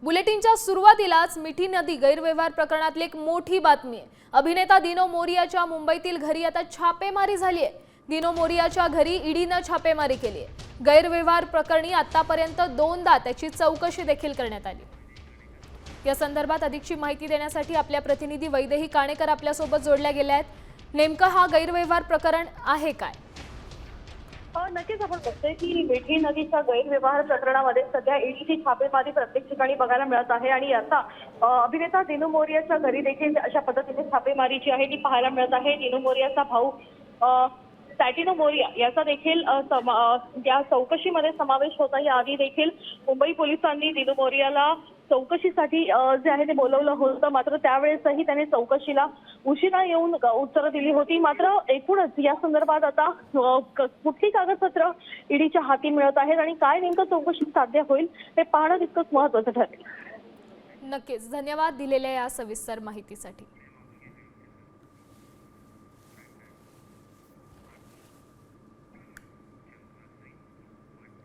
बुलेटिनच्या सुरुवातीलाच मिठी नदी गैरव्यवहार प्रकरणातली एक मोठी बातमी आहे। अभिनेता दिनो मोरियाच्या मुंबईतील घरी आता छापेमारी झाली आहे। दिनो मोरियाच्या घरी ईडीने छापेमारी केली आहे। गैरव्यवहार प्रकरणी आतापर्यंत 2दा त्याची चौकशी देखील करण्यात आली। या संदर्भात अधिकची माहिती देण्यासाठी आपल्या प्रतिनिधी वैदेही काणेकर आपल्या सोबत जोडल्या गेल्या आहेत। नेमका हा गैरव्यवहार प्रकरण आहे काय? नक्कीच आपण बघतोय की मिठी नदीच्या गैरव्यवहार प्रकरणामध्ये सध्या ईडीची छापेमारी प्रत्येक ठिकाणी बघायला मिळत आहे आणि आता अभिनेता दिनो मोरियाच्या घरी देखील अशा पद्धतीने छापेमारी जी आहे ती पाहायला मिळत आहे। दिनो मोरियाचा भाऊ सॅटिनो मोरिया याचा देखील या चौकशीमध्ये समावेश होता। याआधी देखील मुंबई पोलिसांनी दिनो मोरियाला चौकशीसाठी जे आहे ते बोलवलं होतं, मात्र त्यावेळेसही त्याने चौकशीला उशिरा येऊन उत्तरं दिली होती। मात्र एकूणच या संदर्भात आता कुठली कागदपत्र ईडीच्या हाती मिळत आहेत आणि काय नेमकं चौकशी साध्य होईल ते पाहणं तितकंच महत्त्वाचं ठरेल। नक्कीच, धन्यवाद दिलेल्या या सविस्तर माहितीसाठी।